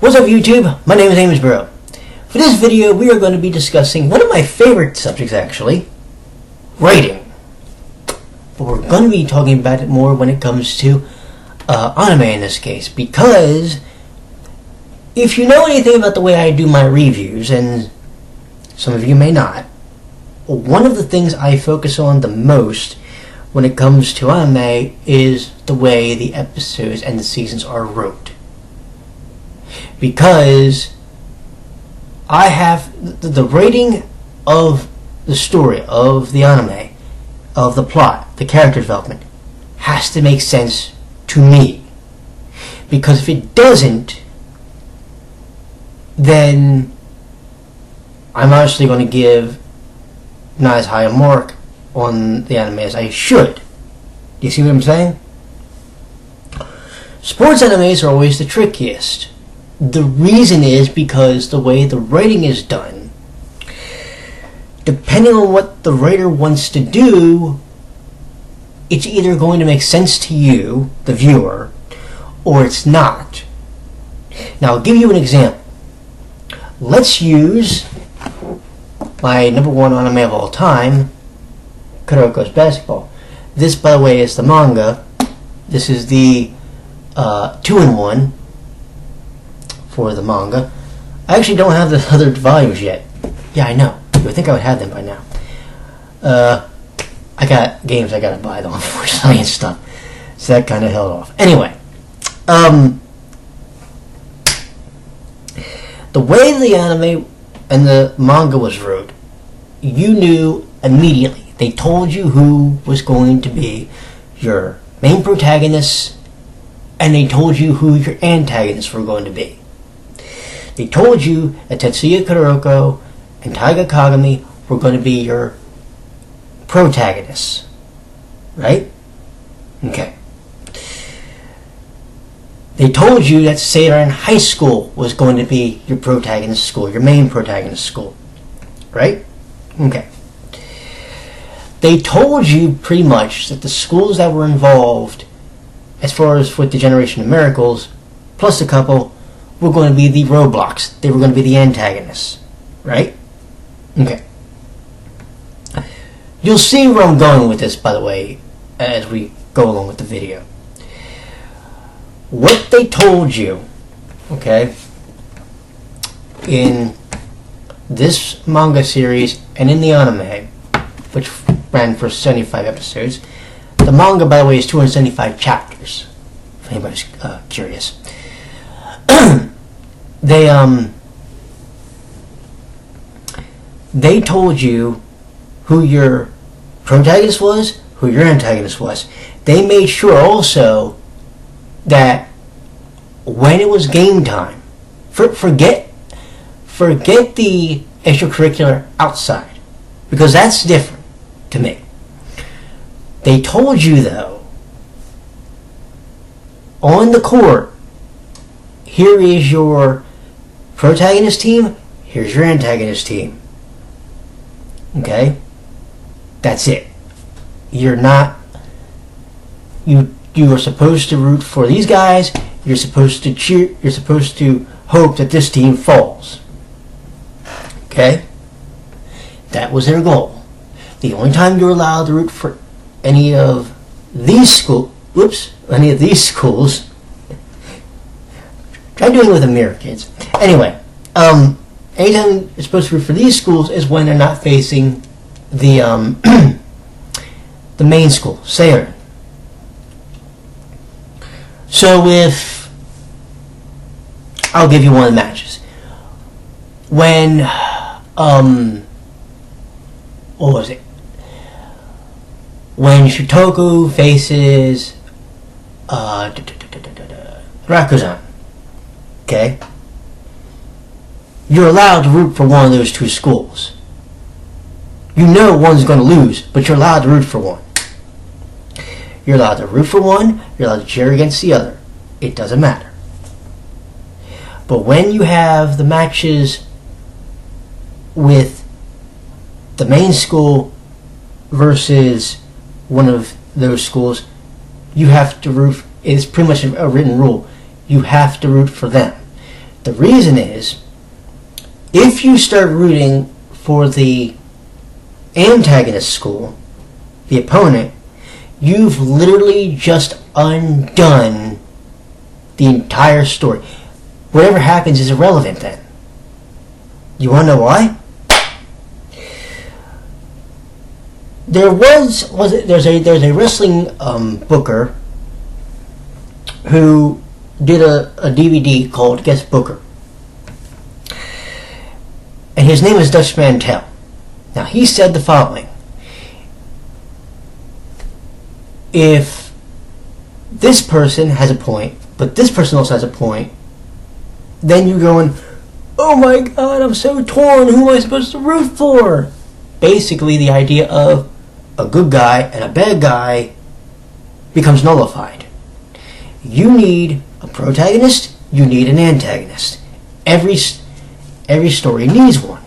What's up YouTube? My name is Amosbro. For this video we are going to be discussing one of my favorite subjects actually, writing. But we're going to be talking about it more when it comes to anime in this case, because if you know anything about the way I do my reviews, and some of you may not, one of the things I focus on the most when it comes to anime is the way the episodes and the seasons are wrote. Because I have the rating of the story, of the anime, of the plot, the character development, has to make sense to me. Because if it doesn't, then I'm obviously going to give not as high a mark on the anime as I should. Do you see what I'm saying? Sports animes are always the trickiest. The reason is because the way the writing is done, depending on what the writer wants to do, it's either going to make sense to you, the viewer, or it's not. Now I'll give you an example. Let's use my #1 anime of all time, Kuroko's Basketball. This, by the way, is the manga. This is the 2-in-1 for the manga. I actually don't have the other volumes yet. Yeah, I know. You would think I would have them by now. I got games I gotta buy though, unfortunately, and stuff. So that kind of held off. Anyway, the way the anime and the manga was wrote, you knew immediately. They told you who was going to be your main protagonist, and they told you who your antagonists were going to be. They told you that Tetsuya Kuroko and Taiga Kagami were going to be your protagonists. Right? Okay. They told you that Seiran High School was going to be your protagonist school, your main protagonist school. Right? Okay. They told you pretty much that the schools that were involved, as far as with the Generation of Miracles, plus a couple, were going to be the roadblocks. They were going to be the antagonists. Right? Okay. You'll see where I'm going with this, by the way, as we go along with the video. What they told you, okay, in this manga series and in the anime, which ran for 75 episodes. The manga, by the way, is 275 chapters, if anybody's curious. They told you who your protagonist was, who your antagonist was. They made sure also that when it was game time, forget the extracurricular outside, because that's different to me. They told you though, on the court, here is your protagonist team, here's your antagonist team. Okay? That's it. You're not, you are supposed to root for these guys, you're supposed to cheer, you're supposed to hope that this team falls. Okay? That was their goal. The only time you're allowed to root for any of these schools, try doing it with a mirror, kids. Anyway, anytime you're supposed to root for these schools is when they're not facing the the main school, Seiran. So if I'll give you one of the matches. When what was it? When Shutoku faces Rakuzan, okay? You're allowed to root for one of those two schools. You know one's going to lose, but you're allowed to root for one. You're allowed to root for one, you're allowed to cheer against the other. It doesn't matter. But when you have the matches with the main school versus one of those schools, you have to root. It's pretty much a written rule. You have to root for them. The reason is, if you start rooting for the antagonist school, the opponent, you've literally just undone the entire story. Whatever happens is irrelevant then. You want to know why? There's a wrestling booker who did a DVD called Guest Booker, and his name is Dutch Mantel. Now he said the following: if this person has a point, but this person also has a point, then you're going, oh my god, I'm so torn, who am I supposed to root for? Basically the idea of a good guy and a bad guy becomes nullified. You need a protagonist, you need an antagonist. Every story needs one.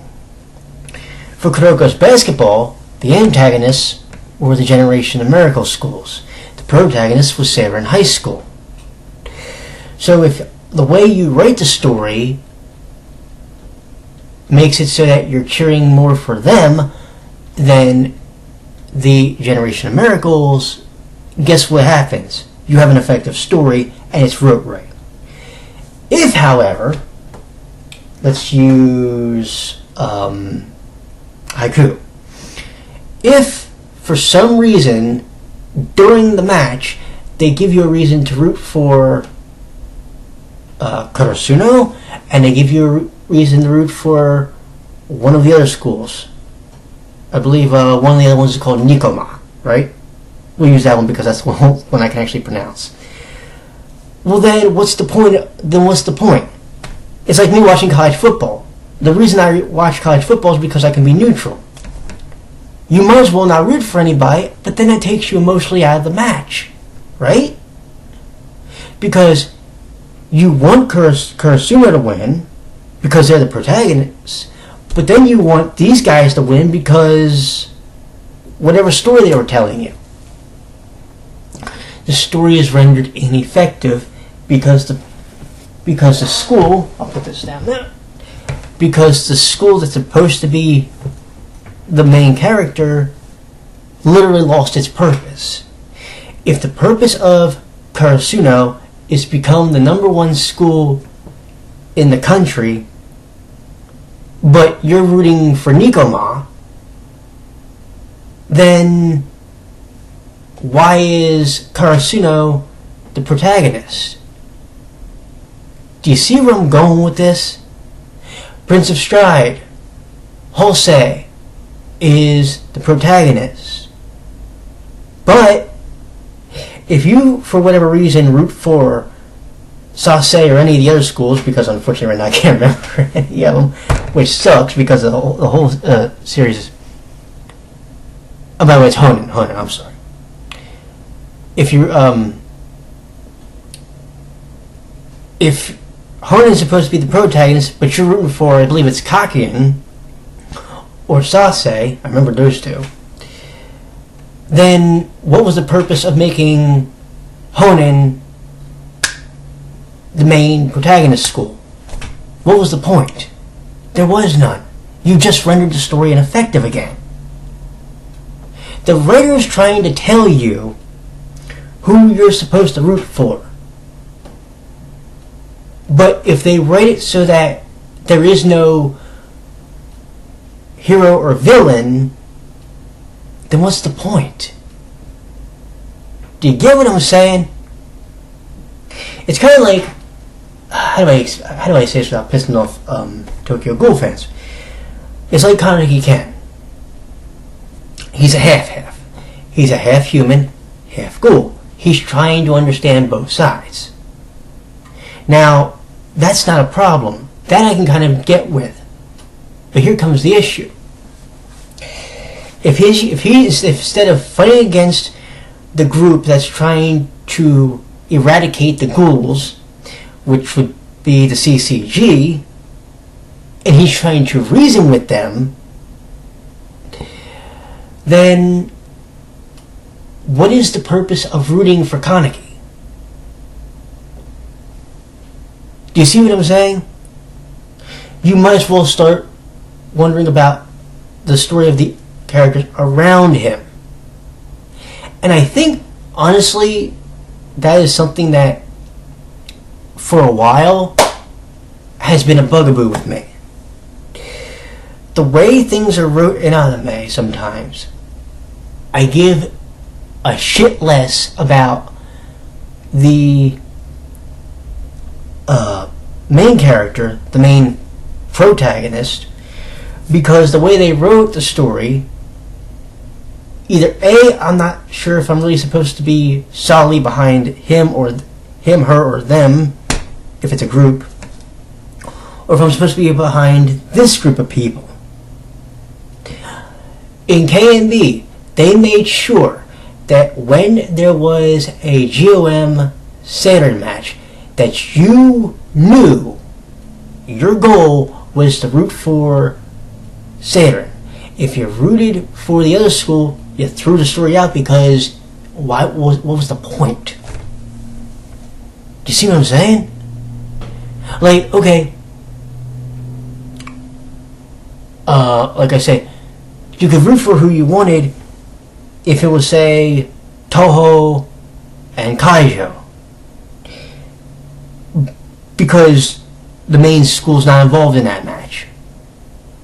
For Kuroko's basketball, the antagonists were the Generation of Miracle schools. The protagonist was Seirin High School. So if the way you write the story makes it so that you're cheering more for them than the Generation of Miracles, guess what happens? You have an effective story and it's wrote right. If, however, let's use Haikyuu. If, for some reason, during the match, they give you a reason to root for Karasuno, and they give you a reason to root for one of the other schools. I believe one of the other ones is called Nikoma, right? We'll use that one because that's the one I can actually pronounce. Well then, what's the point? It's like me watching college football. The reason I watch college football is because I can be neutral. You might as well not root for anybody, but then it takes you emotionally out of the match, right? Because you want Karasuno to win because they're the protagonists, but then you want these guys to win because whatever story they were telling you. The story is rendered ineffective because the school, I'll put this down there, because the school that's supposed to be the main character literally lost its purpose. If the purpose of Karasuno is to become the #1 school in the country, but you're rooting for Nikoma, then why is Karasuno the protagonist? Do you see where I'm going with this? Prince of Stride, Hosei, is the protagonist. But if you, for whatever reason, root for Sasei or any of the other schools, because unfortunately right now I can't remember any of them, which sucks because the whole series is... Oh, by the way, it's Honen, I'm sorry. If you, if Honen is supposed to be the protagonist, but you're rooting for, I believe it's Kakien, or Sasei, I remember those two, then what was the purpose of making Honen the main protagonist school? What was the point? There was none. You just rendered the story ineffective again. The writer is trying to tell you who you're supposed to root for. But if they write it so that there is no hero or villain, then what's the point? Do you get what I'm saying? It's kind of like, how do I say this without pissing off Tokyo Ghoul fans? It's like Kaneki Ken. He's a half-half. He's a half human, half ghoul. He's trying to understand both sides. Now, that's not a problem. That I can kind of get with. But here comes the issue. If instead of fighting against the group that's trying to eradicate the ghouls, which would be the CCG, and he's trying to reason with them, then what is the purpose of rooting for Kaneki? Do you see what I'm saying? you might as well start wondering about the story of the characters around him. And I think, honestly, that is something that, for a while, has been a bugaboo with me. The way things are wrote in anime sometimes, I give a shit less about the main character, the main protagonist, because the way they wrote the story, either A, I'm not sure if I'm really supposed to be solidly behind him, her, or them, if it's a group, or if I'm supposed to be behind this group of people. In KnB, they made sure that when there was a GOM Saturn match, that you knew your goal was to root for Saturn. If you rooted for the other school, you threw the story out because what was the point? Do you see what I'm saying? Like, okay, like I say, you could root for who you wanted if it was, say, Toho and Kaijo, because the main school's not involved in that match.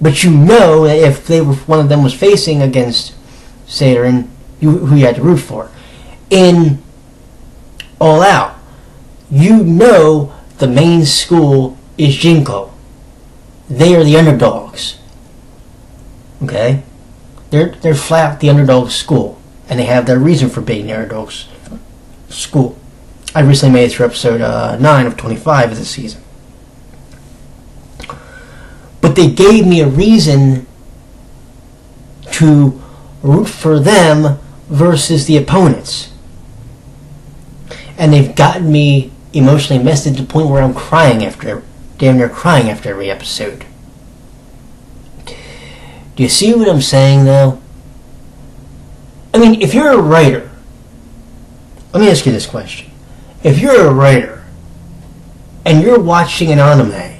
But you know that if one of them was facing against Saturn, who you had to root for. In All Out, you know the main school is Jinko. They are the underdogs. Okay? They're flat the underdog school, and they have their reason for being the underdogs school. I recently made it through episode 9 of 25 of this season. But they gave me a reason to root for them versus the opponents. And they've gotten me emotionally invested to the point where I'm damn near crying after every episode. Do you see what I'm saying, though? I mean, if you're a writer, let me ask you this question. If you're a writer and you're watching an anime,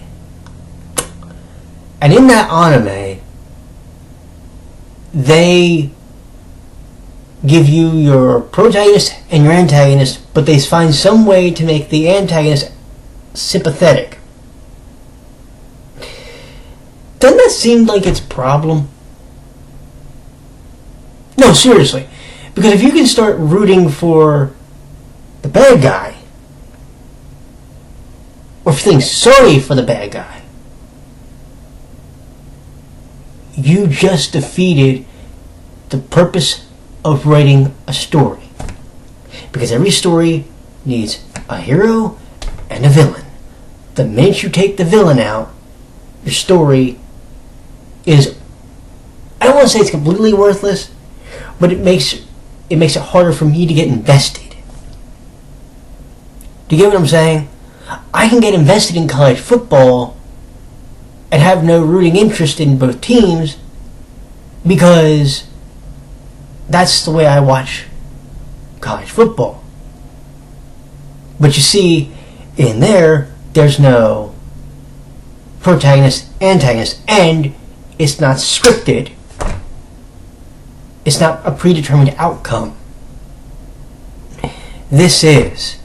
and in that anime, they give you your protagonist and your antagonist, but they find some way to make the antagonist sympathetic, doesn't that seem like it's a problem? No, seriously. Because if you can start rooting for the bad guy, or feeling sorry for the bad guy, you just defeated the purpose of writing a story. Because every story needs a hero and a villain. The minute you take the villain out, your story is, I don't want to say it's completely worthless, but it makes it harder for me to get invested. Do you get what I'm saying? I can get invested in college football and have no rooting interest in both teams because that's the way I watch college football. But you see, in there's no protagonist, antagonist, and it's not scripted. It's not a predetermined outcome. This is.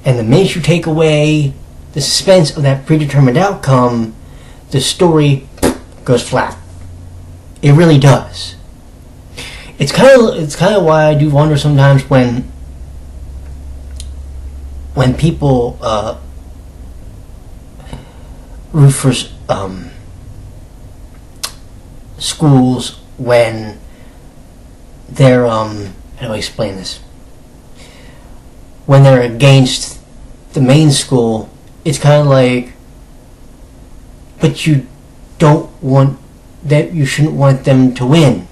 And the minute you take away the suspense of that predetermined outcome, the story goes flat. It really does. It's kind of why I do wonder sometimes when people root for schools when they're how do I explain this? When they're against the main school, it's kind of like, but you don't want that, you shouldn't want them to win.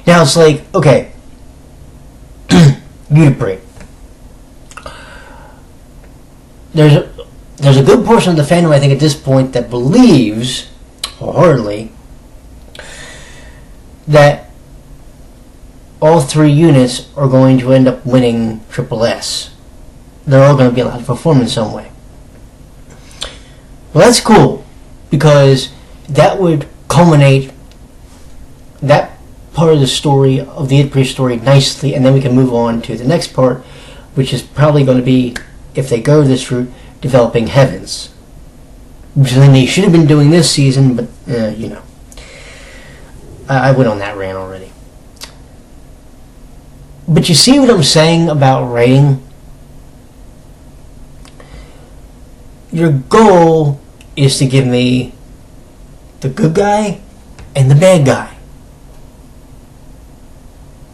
Now it's like, okay, Unipre. There's a good portion of the fandom, I think, at this point that believes, wholeheartedly, that all three units are going to end up winning Triple S. They're all going to be allowed to perform in some way. Well, that's cool, because that would culminate that part of the story, of the Id story, nicely, and then we can move on to the next part, which is probably going to be, if they go this route, developing Heavens. Which then they should have been doing this season, but, you know. I went on that rant already. But you see what I'm saying about writing? Your goal is to give me the good guy and the bad guy.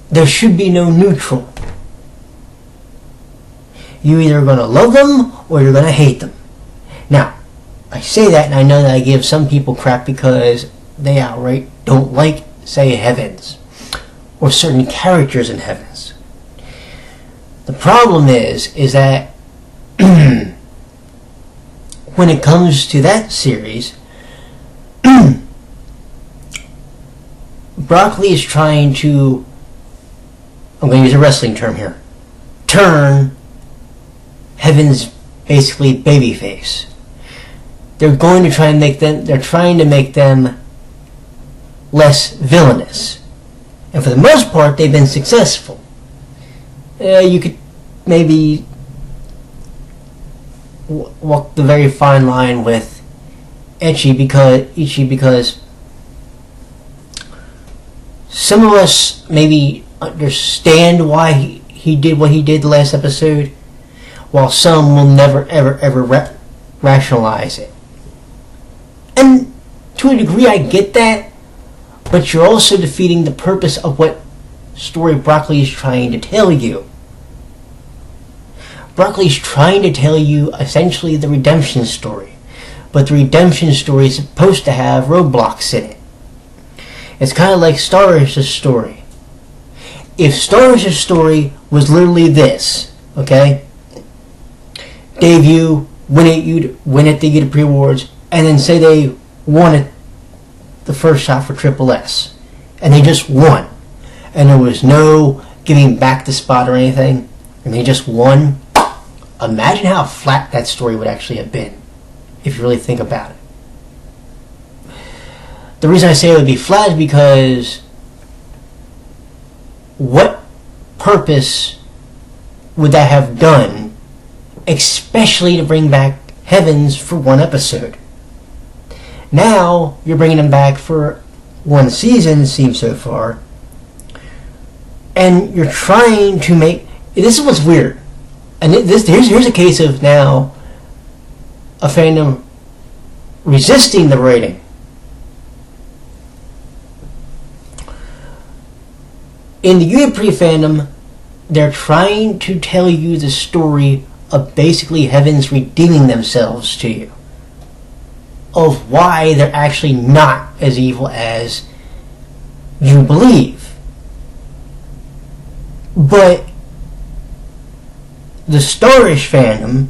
There should be no neutral. You're either going to love them or you're going to hate them. Now, I say that and I know that I give some people crap because they outright don't like, say, Heavens or certain characters in Heavens. The problem is that when it comes to that series, Broccoli is trying to, I'm going to use a wrestling term here, turn Heaven's basically babyface. They're going to try and they're trying to make them less villainous. And for the most part, they've been successful. You could maybe walk the very fine line with Ichi because some of us maybe understand why he did what he did the last episode, while some will never ever rationalize it. And to a degree I get that, but you're also defeating the purpose of what story Broccoli is trying to tell you. Broccoli's trying to tell you essentially the redemption story, but the redemption story is supposed to have roadblocks in it. It's kind of like Star Wars' story. If Star Wars' story was literally this, okay? Debut, win it, they get a pre-awards, and then say they won it the first shot for Triple S, and they just won, and there was no giving back the spot or anything, and they just won. Imagine how flat that story would actually have been, if you really think about it. The reason I say it would be flat is because what purpose would that have done, especially to bring back Heavens for one episode? Now, you're bringing them back for one season, it seems so far, and you're trying to make... This is what's weird. And here's a case of now a fandom resisting the writing. In the Unipre fandom, they're trying to tell you the story of basically Heavens redeeming themselves to you, of why they're actually not as evil as you believe. But the Starish fandom,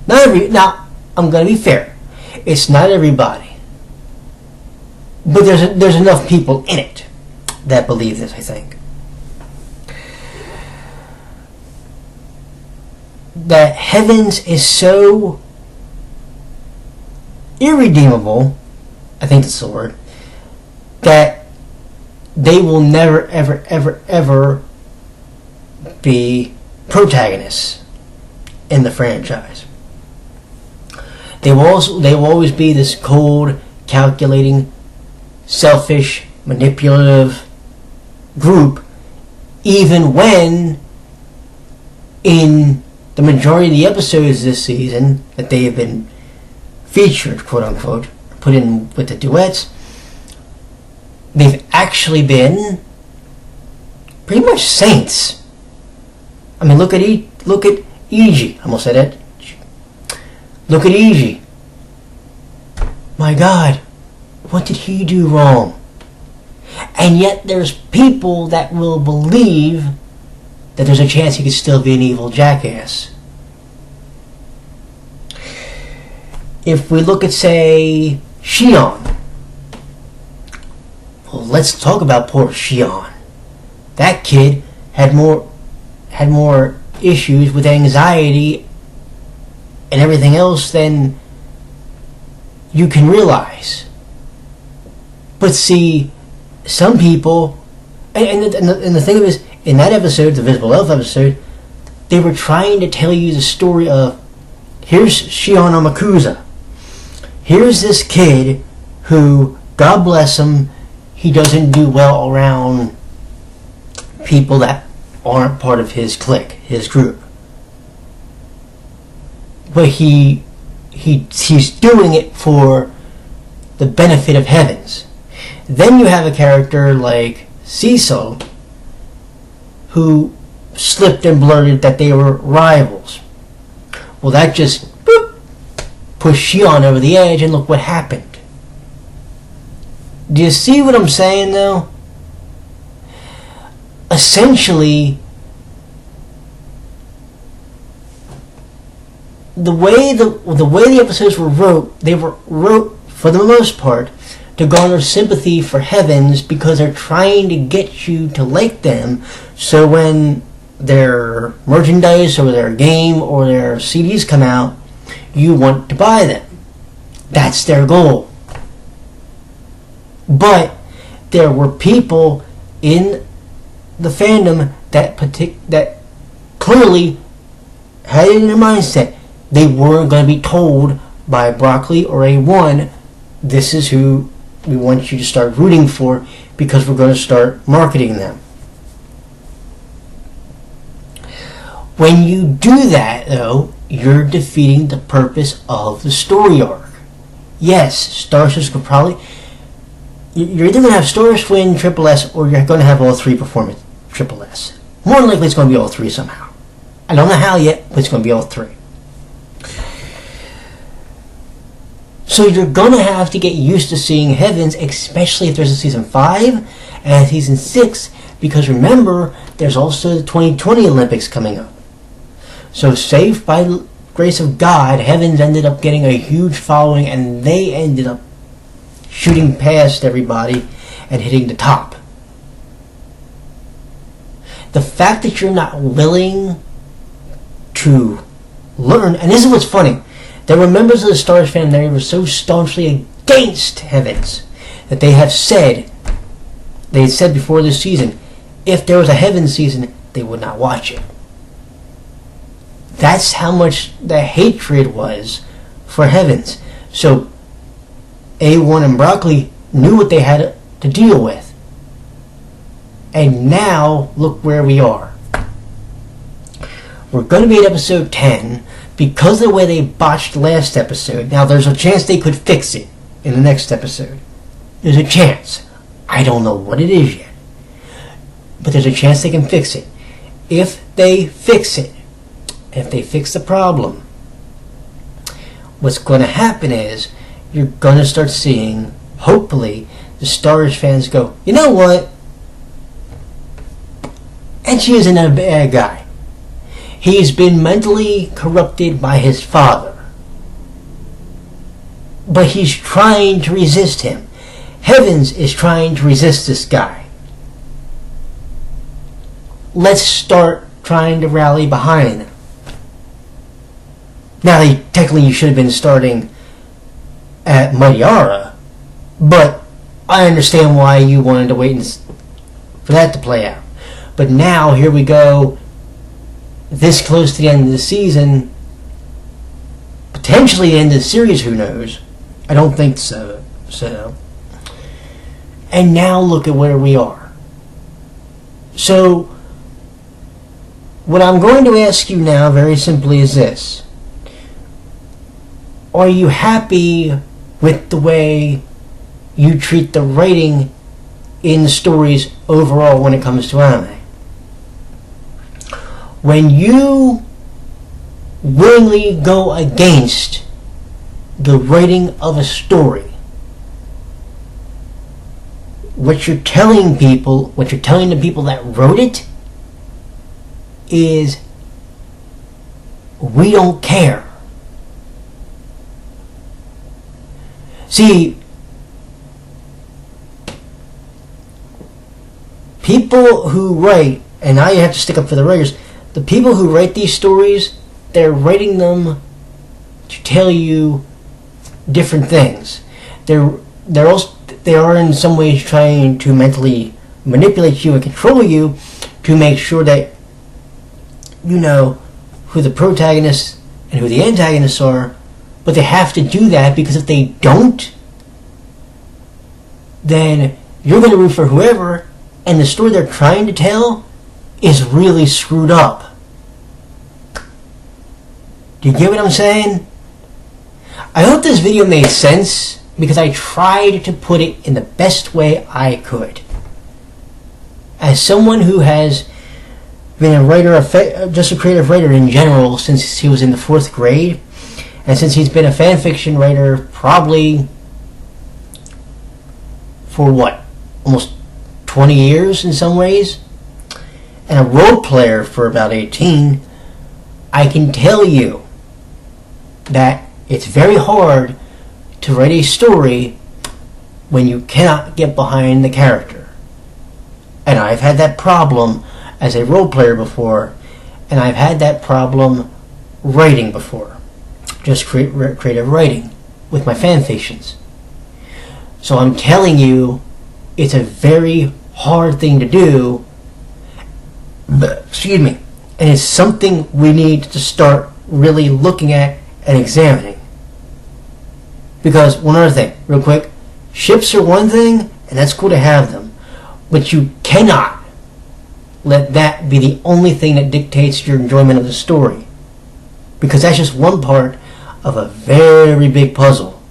now I'm going to be fair, it's not everybody, but there's enough people in it that believe this, I think, that Heavens is so irredeemable, I think that's the word, that they will never ever be protagonists in the franchise. They will always be this cold, calculating, selfish, manipulative group, even when in the majority of the episodes this season that they have been featured, quote unquote, put in with the duets, they've actually been pretty much saints. I mean, look at Eiji. I almost said it. Look at Eiji. My God, what did he do wrong? And yet there's people that will believe that there's a chance he could still be an evil jackass. If we look at, say, Shion. Well, let's talk about poor Shion. That kid had more issues with anxiety and everything else than you can realize. But see, some people, and the thing is, in that episode, the Visible Elf episode, they were trying to tell you the story of, here's Shion Amakusa. Here's this kid who, God bless him, he doesn't do well around people that aren't part of his clique, his group. But he's doing it for the benefit of heavens. Then you have a character like Cecil, who slipped and blurted that they were rivals. Well, that just pushed Shion over the edge, and look what happened. Do you see what I'm saying, though? Essentially, the way the episodes were wrote, they were wrote for the most part to garner sympathy for heavens, because they're trying to get you to like them, so when their merchandise or their game or their CDs come out, you want to buy them. That's their goal. But there were people in the fandom that clearly had it in their mindset they weren't going to be told by Broccoli or A1, this is who we want you to start rooting for, because we're going to start marketing them. When you do that, though, you're defeating the purpose of the story arc. Yes, Star Search could probably... You're either going to have Star Search win Triple S, or you're going to have all three perform at Triple S. More than likely it's going to be all three somehow. I don't know how yet, but it's going to be all three. So you're going to have to get used to seeing heavens, especially if there's a Season 5 and a Season 6, because remember, there's also the 2020 Olympics coming up. So safe by the grace of God, heavens ended up getting a huge following, and they ended up shooting past everybody and hitting the top. The fact that you're not willing to learn, and this is what's funny, there were members of the Star Wars fandom that were so staunchly against heavens that they had said before this season, if there was a heaven season, they would not watch it. That's how much the hatred was for heavens. So A1 and Broccoli knew what they had to deal with. And now, look where we are. We're going to be at episode 10. Because of the way they botched last episode, now there's a chance they could fix it in the next episode. There's a chance. I don't know what it is yet. But there's a chance they can fix it. If they fix it, if they fix the problem, what's going to happen is you're going to start seeing, hopefully, the Star Wars fans go, you know what? Enchi isn't a bad guy. He's been mentally corrupted by his father. But he's trying to resist him. Heavens is trying to resist this guy. Let's start trying to rally behind him. Now, technically you should have been starting at Madiara, but I understand why you wanted to wait for that to play out. But now, here we go, this close to the end of the season, potentially the end of the series, who knows? I don't think so. And now look at where we are. So, what I'm going to ask you now, very simply, is this. Are you happy with the way you treat the writing in the stories overall when it comes to anime? When you willingly go against the writing of a story, what you're telling the people that wrote it is, we don't care. See, people who write, and now you have to stick up for the writers, the people who write these stories, they're writing them to tell you different things. They are in some ways trying to mentally manipulate you and control you to make sure that you know who the protagonists and who the antagonists are, but they have to do that because if they don't, then you're going to root for whoever, and the story they're trying to tell is really screwed up. Do you get what I'm saying? I hope this video made sense because I tried to put it in the best way I could. As someone who has been a writer, just a creative writer in general since he was in the 4th grade, and since he's been a fan fiction writer probably for what, almost 20 years in some ways, and a role player for about 18, I can tell you that it's very hard to write a story when you cannot get behind the character. And I've had that problem as a role player before, and I've had that problem writing before, just creative writing with my fanfictions. So I'm telling you, it's a very hard thing to do, excuse me, and it's something we need to start really looking at and examining. Because one other thing, real quick, ships are one thing, and that's cool to have them, but you cannot let that be the only thing that dictates your enjoyment of the story, because that's just one part of a very big puzzle,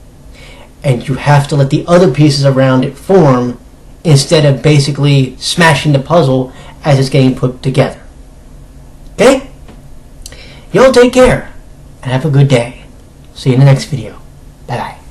and you have to let the other pieces around it form instead of basically smashing the puzzle as it's getting put together. Okay? Y'all take care and have a good day. See you in the next video. Bye bye.